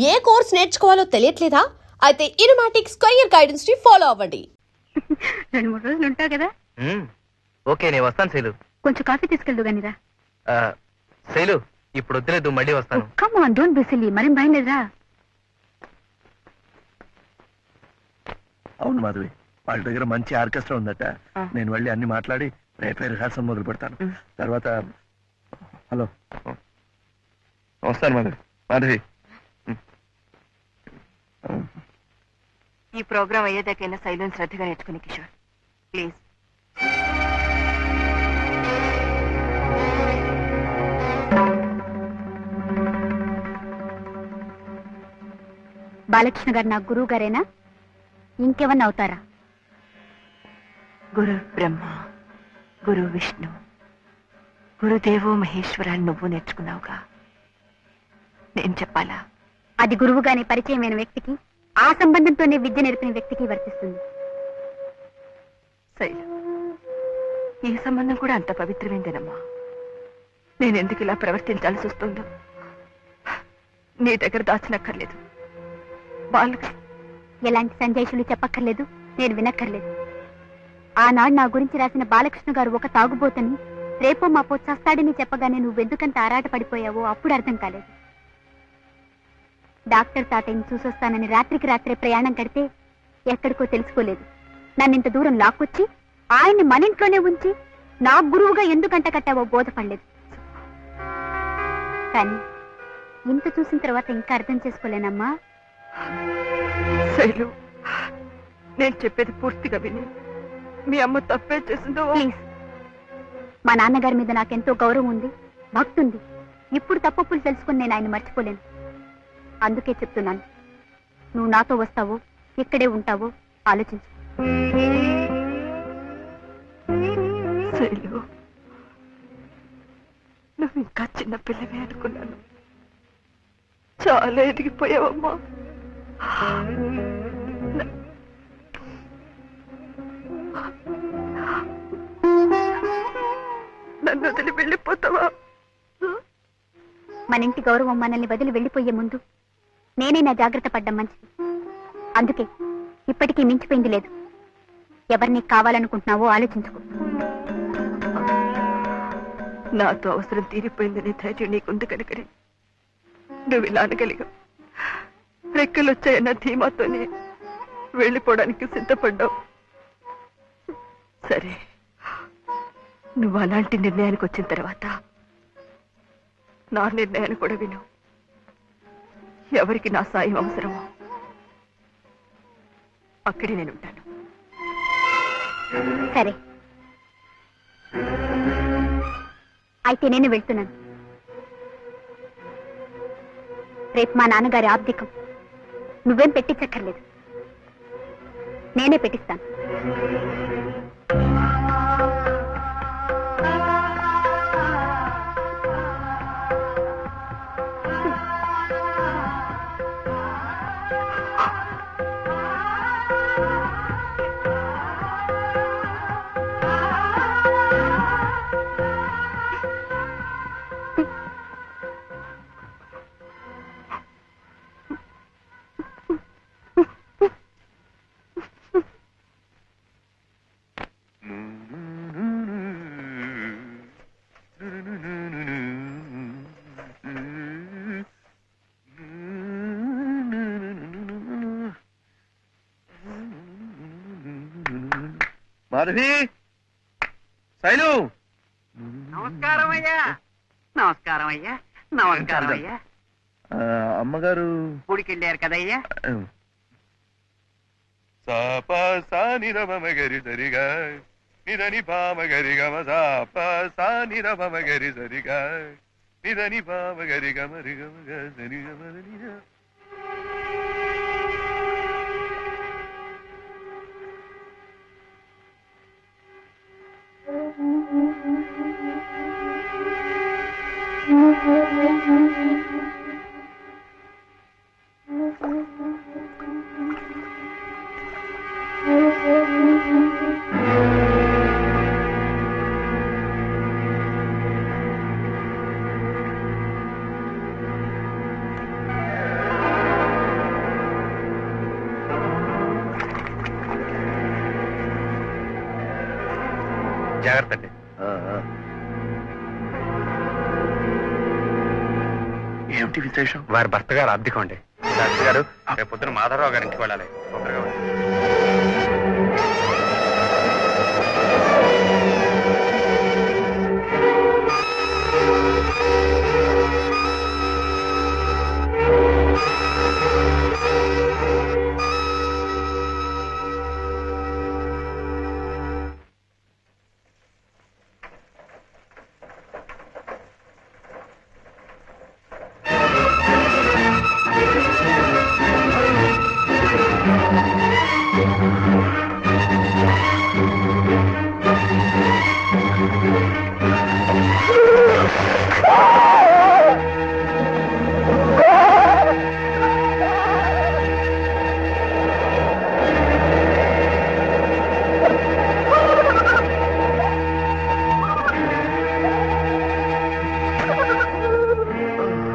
ఏ course నేర్చుకోవాలో తెలియట్లేదా? అయితే ఇనుమాటిక్ square guidance ని follow అవ్వండి. 2-3 రోజులు ఉంటావు కదా. ఓకే నేను వస్తాను శైలు. కొంచెం కాఫీ తీసుకెళ్దు గానిరా. శైలు ఇప్పుడు వద్దులేదు, మళ్ళీ వస్తాను. Come on, don't be silly. మరేం భయం లేదురా. అవును మాధవి, వాళ్ళ దగ్గర మంచి ఆర్కెస్ట్రా ఉందట. నేను వెళ్ళి అన్ని మాట్లాడి రేపే రిహార్సల్ మొదలు పెడతాను. తర్వాత హలో వస్తాను మాధవి. మాధవి ఈ ప్రోగ్రామ్ అయ్యేదాకైనా సైలెన్స్ శ్రద్ధగా నేర్చుకుని కిషోర్ ప్లీజ్. బాలకృష్ణ గారు నా గురువు గారేనా? ఇంకేమన్నా అవుతారా? గురు బ్రహ్మ, గురు విష్ణు, గురుదేవో మహేశ్వర నువ్వు నేర్చుకున్నావుగా, నేను చెప్పాలా? అది గురువుగానే పరిచయమైన వ్యక్తికి, ఆ సంబంధంతోనే విద్య నేర్పిన వ్యక్తికి వర్తిస్తుంది. శైల, ఈ సంబంధం కూడా అంత పవిత్రమైందేనమ్మా. నేనెందుకు ఇలా ప్రవర్తించాల్సి వస్తుందో నీ దగ్గర దాచినక్కర్లేదు. బాలకృష్ణ ఎలాంటి సంజాయిషులు చెప్పక్కర్లేదు, నేను వినక్కర్లేదు. ఆనాడు నా గురించి రాసిన బాలకృష్ణ గారు ఒక తాగుబోతని, రేపో మాపో చస్తాడని చెప్పగానే నువ్వెందుకంత ఆరాట పడిపోయావో అప్పుడు అర్థం కాలేదు. డాక్టర్ తాతయ్యని చూసొస్తానని రాత్రికి రాత్రే ప్రయాణం కడితే ఎక్కడికో తెలుసుకోలేదు. నన్నింత దూరం లాక్కొచ్చి ఆయన్ని మన ఇంట్లోనే ఉంచి నా గురువుగా ఎందుకంట కట్టావో బోధపడలేదు. కానీ ఇంత చూసిన తర్వాత ఇంకా అర్థం చేసుకోలేనమ్మా. శైలు, నేను చెప్పేది పూర్తిగా విని మీ అమ్మ తప్పే చేసిందో. ప్లీజ్, మా నాన్నగారి మీద నాకెంతో గౌరవం ఉంది, భక్తుంది. ఇప్పుడు తప్పులు తెలుసుకుని నేను ఆయన మర్చిపోలేను. అందుకే చెప్తున్నాను, నువ్వు నాతో వస్తావో ఇక్కడే ఉంటావో ఆలోచించు. శైలు, నువ్వు ఇంకా చిన్న పిల్లవే అనుకున్నాను. చాలా ఎదిగిపోయావమ్మా. నన్ను వదిలి వెళ్ళిపోతావా? మన ఇంటి గౌరవం మనల్ని వదిలి వెళ్ళిపోయే ముందు నేనే నా జాగ్రత్త పడ్డం మంచిది. అందుకే ఇప్పటికీ మించిపోయింది లేదు. ఎవరిని కావాలనుకుంటున్నావో ఆలోచించుకో. నాతో అవసరం తీరిపోయిందనే ధైర్యం నీకుంది కనుకనే నువ్వు ఇలా అనగలిగావు. రెక్కలు వచ్చాయన్న ధీమాతోనే వెళ్ళిపోవడానికి సిద్ధపడ్డావు. సరే, నువ్వు అలాంటి నిర్ణయానికి వచ్చిన తర్వాత నా నిర్ణయాన్ని కూడా విను. ఎవరికి నా సాయం అవసరమో అక్కడే నేను ఉంటాను. సరే, అయితే నేను వెళ్తున్నాను. రేపు మా నాన్నగారి ఆబ్దికం. నువ్వేం పెట్టించక్కర్లేదు, నేనే పెట్టిస్తాను. మాధవి, శైలు. నమస్కారం అయ్యా. నమస్కారం అయ్యా. నమస్కారం అయ్యా. అమ్మగారు గుడికి వెళ్ళారు కదయ్యా. సాపసానిరమగరి సరిగా నిదని పామగరి గమ సాపసానిరమగరి సరిగా నిదని పామగరి గమరి గమ గరి గమరి. జాగ్రత్త అండి. ఏమిటి విశేషం? వారి భర్త గారు అద్దెకం అండి. డాక్టర్ గారు రేపు పొద్దున మాధవరావు గారి ఇంటికి వెళ్ళాలి. తొందరగా వెళ్ళండి.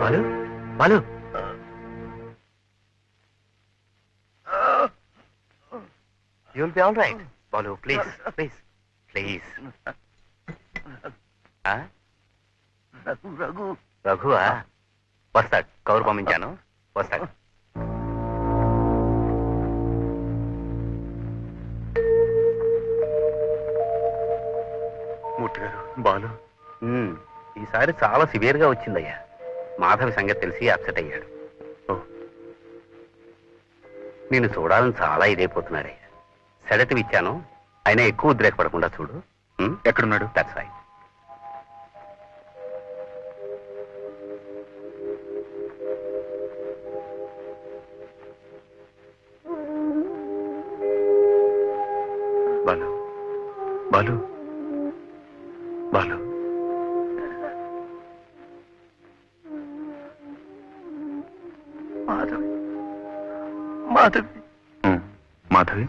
Balu Balu you will be all right. Balu please please please. Raghu Raghu రఘువా? వస్తాడు. కౌరు పంపించాను, వస్తాడు. మూర్తి గారు, బాలు ఈసారి చాలా సివియర్ గా వచ్చిందయ్యా. మాధవి సంగతి తెలిసి అప్సెట్ అయ్యాడు. నేను చూడాలని చాలా ఇదైపోతున్నాడయ్యా. సెడటివ్ ఇచ్చాను, అయినా ఎక్కువ ఉద్రేకపడకుండా చూడు. ఎక్కడున్నాడు? That's right. బాలు బాలు బాలు మాధవి మాధవి మాధవి,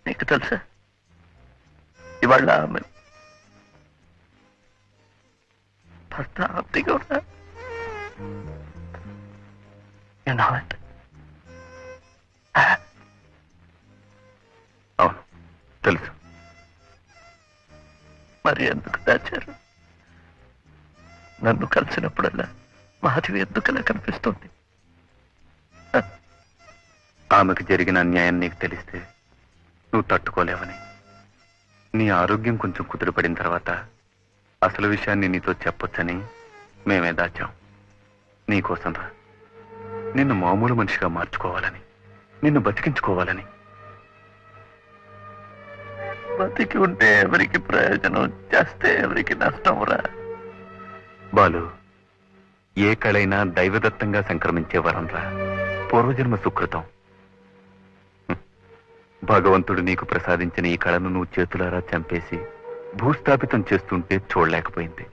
నీకు తెలుసా ఇవాళ ఆమె భర్త ఆప్తిగా ఉన్నా. అవును తెలుసు. మరి ఎందుకు దాచారు? నన్ను కలిసినప్పుడల్లా మాధవి ఎందుకలా కనిపిస్తుంది? ఆమెకు జరిగిన అన్యాయం నీకు తెలిస్తే నువ్వు తట్టుకోలేవని, నీ ఆరోగ్యం కొంచెం కుదురుపడిన తర్వాత అసలు విషయాన్ని నీతో చెప్పొచ్చని మేమే దాచాం. నీకోసం రా, నిన్ను మామూలు మనిషిగా మార్చుకోవాలని, నిన్ను బతికించుకోవాలని. బతికి ఉంటే ఎవరికి ప్రయోజనం, చేస్తే ఎవరికి నష్టం రా. బాలు, ఏ కళైనా దైవదత్తంగా సంక్రమించే వరం రా, పూర్వజన్మ సుకృతం. భగవంతుడు నీకు ప్రసాదించిన ఈ కళను నువ్వు చేతులారా చంపేసి భూస్థాపితం చేస్తుంటే చూడలేకపోయింది.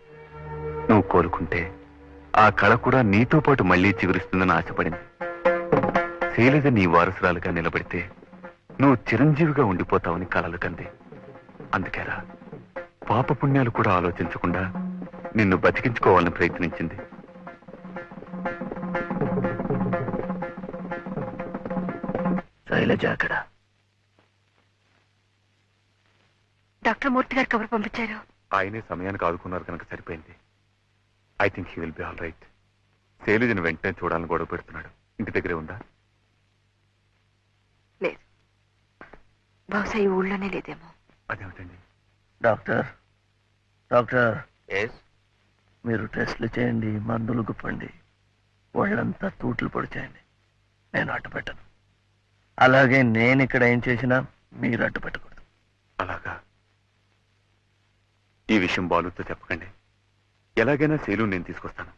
నువ్వు కోలుకుంటే ఆ కళ కూడా నీతో పాటు మళ్లీ చిగురిస్తుందని ఆశపడింది. శైలజ నీ వారసురాలుగా నిలబడితే నువ్వు చిరంజీవిగా ఉండిపోతావని కలలు కంది. అందుకేరా పాపపుణ్యాలు కూడా ఆలోచించకుండా నిన్ను బతికించుకోవాలని ప్రయత్నించింది. శైలజ అక్కడ. డాక్టర్ మూర్తి గారు కబురు పంపించారు. ఆయనే సమయానికి ఆదుకున్నారు కనుక సరిపోయింది. I think he will be all right. శైలజను వెంటనే చూడాలని గొడవ పెడుతున్నాడు. ఇంటి దగ్గరే ఉందా? లేదు, బహుశా ఈ ఊళ్ళోనే లేదేమో. అదేమిటండి? Doctor doctor yes. మీరు టెస్ట్లు చేయండి, మందులు గుప్పండి, వాళ్ళంతా తూట్లు పొడి చేయండి. నేను అడ్డు పెట్టను. అలాగే నేను ఇక్కడ ఏం చేసినా మీరు అడ్డు పెట్టకూడదు. అలాగా? ఈ విషయం బాలుతో చెప్పకండి. ఎలాగైనా శైలు నేను తీసుకొస్తాను.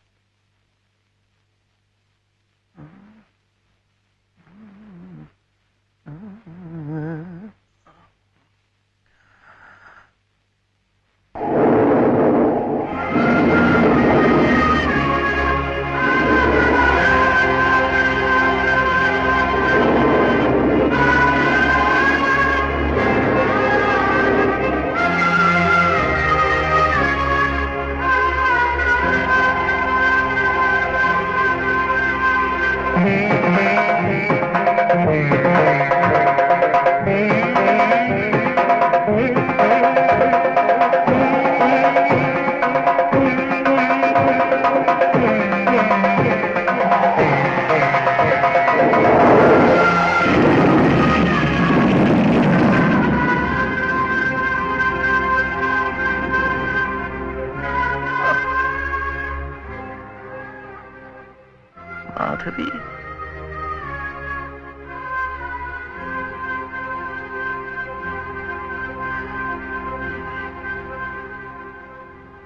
మాధవి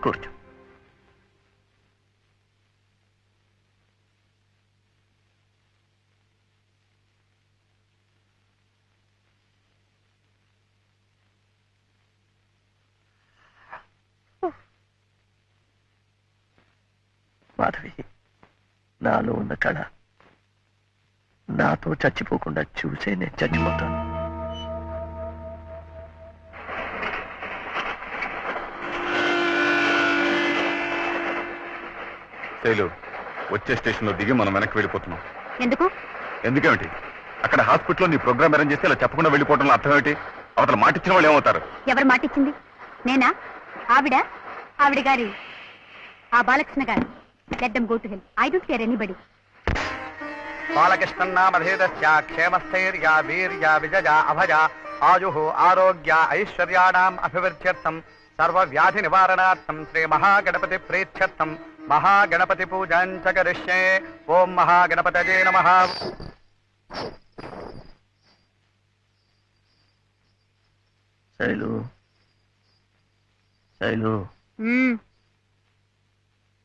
కూర్చో. మాధవి, నాలో ఉన్న కళ నాతో చచ్చిపోకుండా చూసే నేను చచ్చిపోతాను. శైలు, వచ్చే స్టేషన్ లో దిగి మనం వెనక్కి వెళ్ళిపోతున్నాం. ఎందుకు? ఎందుకేమిటి? అక్కడ హాస్పిటల్లో నీ ప్రోగ్రామ్ అరేంజ్ చేస్తే ఇలా చెప్పకుండా వెళ్ళిపోవడంలో అర్థం ఏమిటి? అవతల మాట ఇచ్చిన వాళ్ళు ఏమవుతారు? ఎవరు మాటిచ్చింది? నేనా? ఆవిడ గారి ఆ Balakrishna garu. Let them go to hell. I don't care anybody. బాలకృష్ణన్నామధేదస్య క్షేమస్థైర్యా వీర్యా విజయా అభయ ఆయుః ఆరోగ్య ఐశ్వర్యాణాం అభివృద్ధ్యర్థం సర్వవ్యాధి నివారణార్థం శ్రీ మహాగణపతి ప్రీత్యర్థం మహాగణపతి పూజాం చ కరిష్యే. ఓం మహాగణపతయే నమః. శైలు, శైలు,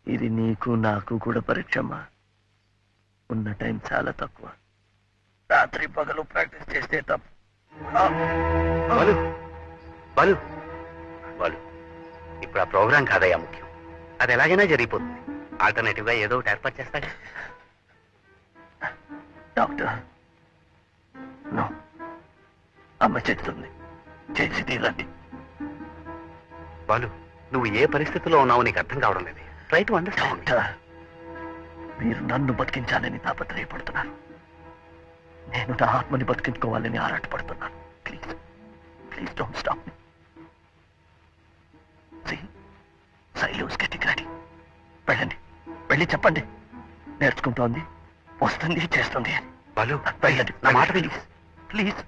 ఇది నీకు నాకు కూడా పరీక్షమ్మా. ఉన్న టైం చాలా తక్కువ. రాత్రి పగలు ప్రాక్టీస్ చేస్తే తప్పు. బాలు బాలు బాలు, ఇప్పుడు ఆ ప్రోగ్రాం కాదయ్యా ముఖ్యం. అది ఎలాగైనా జరిగిపోతుంది. ఆల్టర్నేటివ్ గా ఏదో ఒకటి ఏర్పాటు చేస్తాగా. డాక్టర్, నో, అమ్మ చెప్తుంది, చేసి తీరండి. బాలు, నువ్వు ఏ పరిస్థితిలో ఉన్నావో నీకు అర్థం కావడం లేదు. Try to understand. డాక్టర్, మీరు నన్ను బతికించాలని తాపత్రయపడుతున్నారు. నేను నా ఆత్మని బతికించుకోవాలని ఆరాటపడుతున్నాను. Please please don't stop me. Sailu's getting ready. వెళ్ళండి, వెళ్ళి చెప్పండి. నేర్చుకుంటోంది, వస్తుంది, చేస్తుంది అని. బాలు, వెళ్ళండి, నా మాట విను. Please please.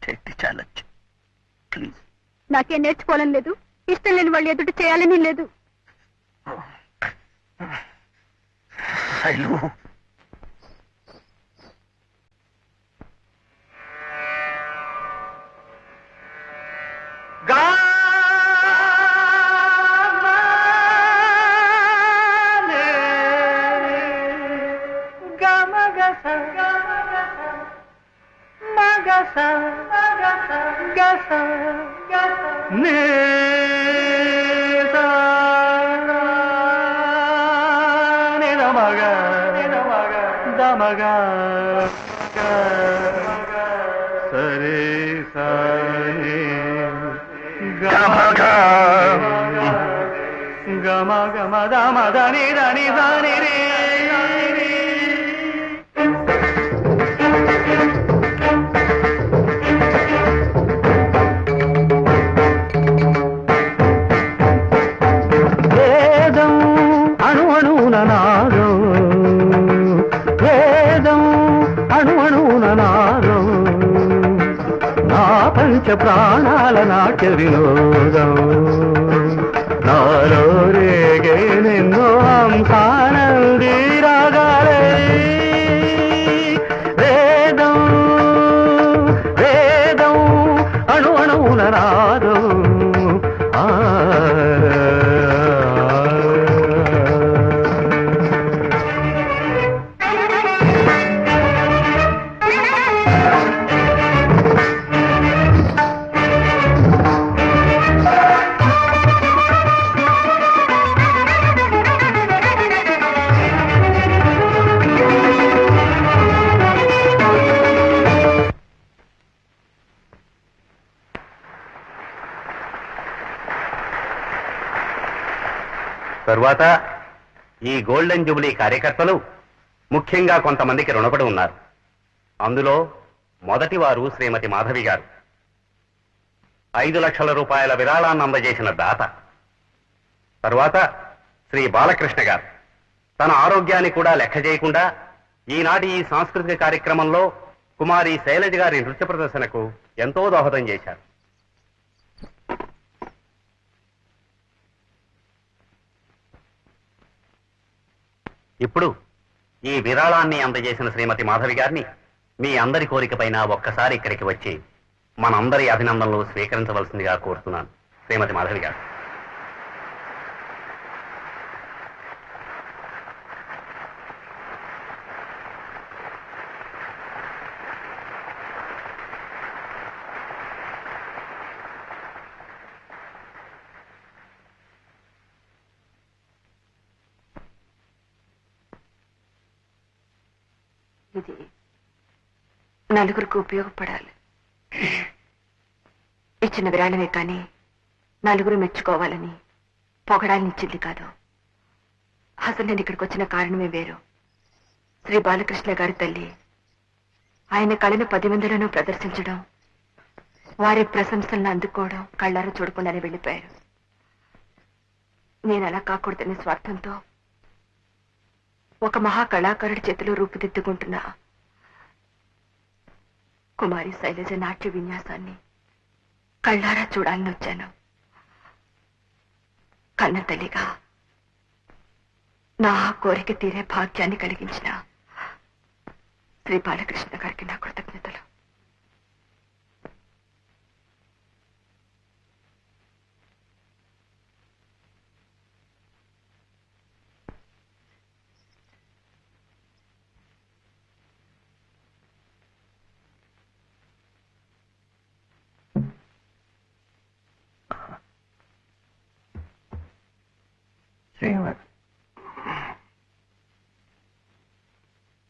Take the challenge please. నాకేం నేర్చుకోవాలని లేదు, ఇష్టం లేని వాళ్ళు ఎదుటి చేయాలని లేదు. శైలు, ప్రాణాల నాట్య వినోదం నాలో రేగే నిన్నో హంసానంది రాగాలే. వేదం వేదం అణు అణువున నాదం. తరువాత ఈ గోల్డెన్ జూబిలీ కార్యకర్తలు ముఖ్యంగా కొంతమందికి రుణపడి ఉన్నారు. అందులో మొదటి వారు శ్రీమతి మాధవి గారు. 5 లక్షల రూపాయల విరాళాన్ని అందజేసిన దాత. తరువాత శ్రీ బాలకృష్ణ గారు తన ఆరోగ్యాన్ని కూడా లెక్క చేయకుండా ఈనాటి ఈ సాంస్కృతిక కార్యక్రమంలో కుమారి శైలజ గారి నృత్య ప్రదర్శనకు ఎంతో దోహదం చేశారు. ఇప్పుడు ఈ విరాళాన్ని అందజేసిన శ్రీమతి మాధవి గారిని మీ అందరి కోరికపైన ఒక్కసారి ఇక్కడికి వచ్చి మనందరి అభినందనలు స్వీకరించవలసిందిగా కోరుతున్నాను. శ్రీమతి మాధవి గారు. ఇది నలుగురికి ఉపయోగపడాలి. ఇచ్చిన విరాళమే కానీ నలుగురు మెచ్చుకోవాలని పొగడాలని ఇచ్చింది కాదు. అసలు నేను ఇక్కడికి వచ్చిన కారణమే వేరు. శ్రీ బాలకృష్ణ గారి తల్లి ఆయన కళను 10 మందిలోనూ ప్రదర్శించడం, వారి ప్రశంసలను అందుకోవడం కళ్ళారా చూడకుండానే వెళ్ళిపోయారు. నేను అలా కాకూడదనే స్వార్థంతో ఒక మహా కళాకారుడి చేతిలో రూపుదిద్దుకుంటున్న కుమారి శైలజ నాట్య విన్యాసాన్ని కళ్ళారా చూడాలని వచ్చాను. కన్న తల్లిగా నా కోరిక తీరే భాగ్యాన్ని కలిగించిన శ్రీ బాలకృష్ణ గారికి నా కృతజ్ఞతలు.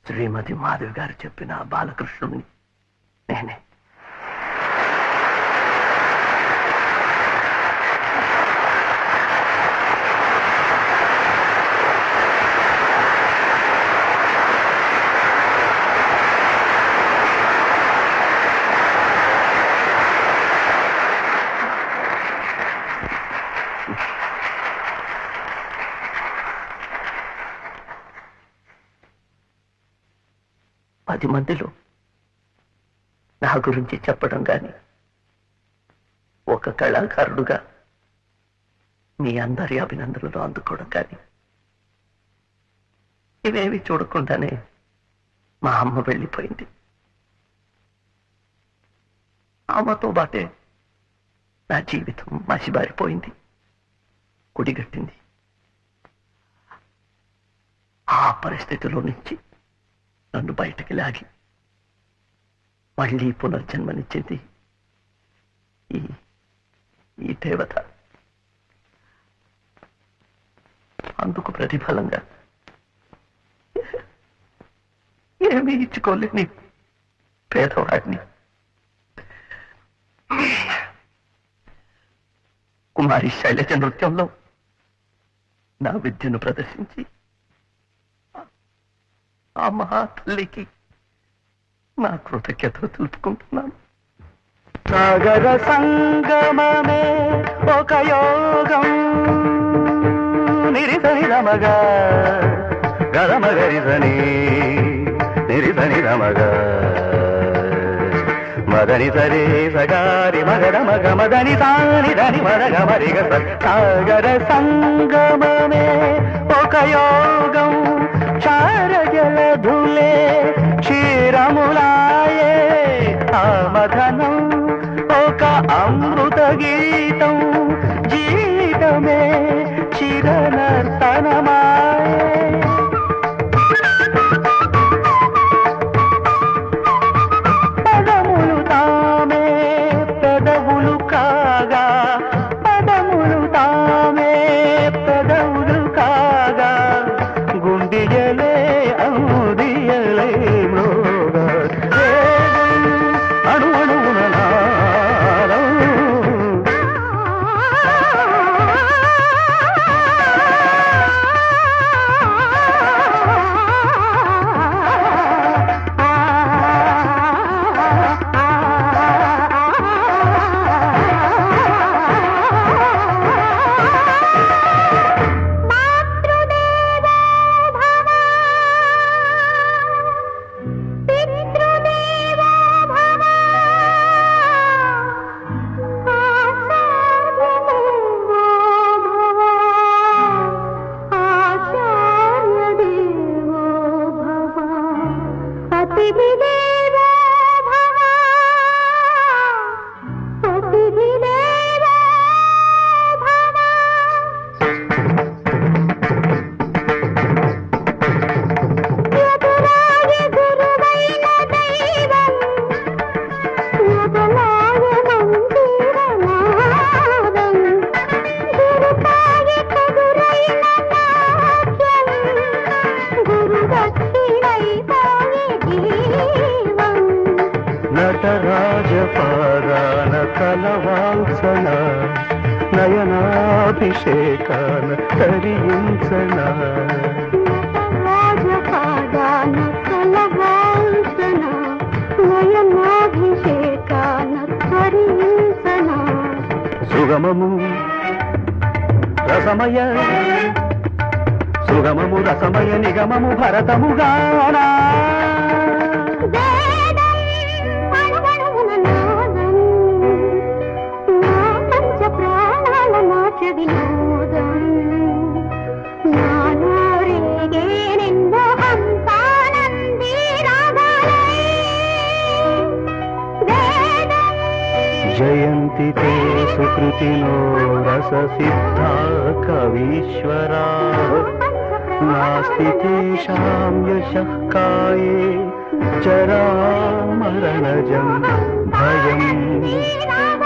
శ్రీమతి మాధవి గారు చెప్పిన బాలకృష్ణుని నేనే. పది మందిలో నా గురించి చెప్పడం కానీ, ఒక కళాకారుడుగా మీ అందరి అభినందనలు అందుకోవడం కానీ, ఇవేవి చూడకుండానే మా అమ్మ వెళ్ళిపోయింది. అమ్మతో బాటే నా జీవితం మసిబారిపోయింది, కుడిగట్టింది. ఆ పరిస్థితిలో నుంచి నన్ను బయటకి లాగి మళ్ళీ పునర్జన్మనిచ్చింది ఈ దేవత. అందుకు ప్రతిఫలంగా ఏమీ ఇచ్చుకోలేని పేదవాడిని కుమారి శైలజ నృత్యంలో నా విద్యను ప్రదర్శించి ఆ మహా తల్లికి నా కృతజ్ఞతలు తెలుపుకుంటున్నాను. సాగర సంగమమే ఒక యోగం, నిరిసని రమగా గరమగరిసని నిరిసని రమగా మదని సరే సగారి మగర మగ మదని సాని దని మరగ మరిగ. సాగర సంగమమే ఒక యోగం, క్షారజలధులే క్షీరములాయే ఆ మదనం ఒక అమృత గీతం, జీవితమే చిరనర్తనమాయే. పదములు తామే పెదవులు కాగా, పదములు తామే పెదవులు కాగా, గుండియలే అందియలే మృగా అణు అణువున నాదం. కలవాల్సన నయనాభిషేకాన తరించన రాజపాదాన కలవాల్సన నయనాభిషేకాన స్మరించన సుగమము రసమయ సుగమము రసమయ నిగమము భరతముగానా వేదం అణువణువున నాదం నా పంచ ప్రాణాల నాట్య వినోదం నాలో రేగేనెన్నో హంసానంది రాగాలై వేదం జయంతి తే సుకృతినో రస సిద్ధా కవీశ్వరా నాస్తి తేషాం యశః కాయే జరామరణజం భయం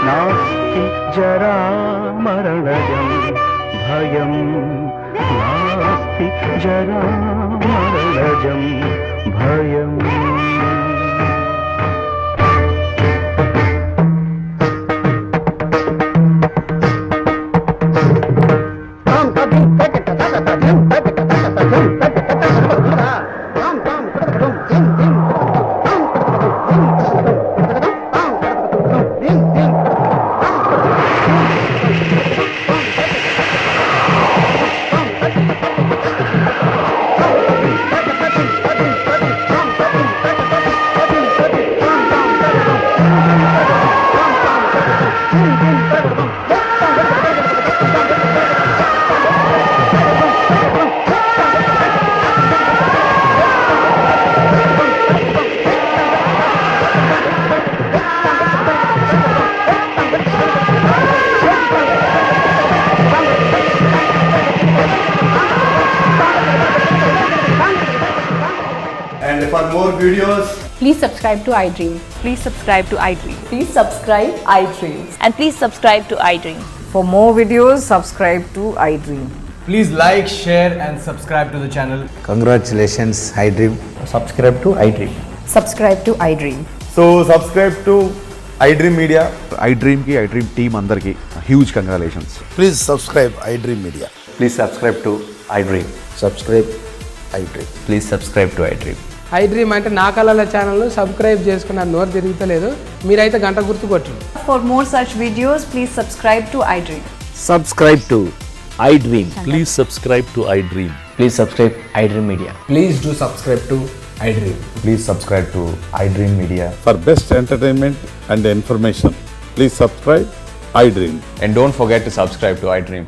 నాస్తి జరామరణజం భయం నాస్తి జరామరణజం భయం And for more videos, Please subscribe to iDream. Please subscribe to iDream. Please subscribe iDream. And please subscribe to iDream. For more videos, subscribe to iDream. please like, share, and subscribe to the channel. Congratulations, iDream. Subscribe to iDream. Subscribe to iDream. So subscribe to iDream Media. iDream కి iDream team అందరికి huge congratulations. Please subscribe iDream Media. Please subscribe to iDream. Subscribe iDream. Please subscribe to iDream. iDream అంటే నా కళల ఛానల్ను subscribe చేసుకున్న నోరు తిరుగుతలేదు, మీరైతే గంట గుర్తు కొట్టండి. For more such videos, please subscribe to iDream. Subscribe to iDream. Please subscribe to iDream. Please subscribe iDream Media. Please do subscribe to iDream. Please subscribe to iDream Media. For best entertainment and information, please subscribe iDream. And don't forget to subscribe to iDream.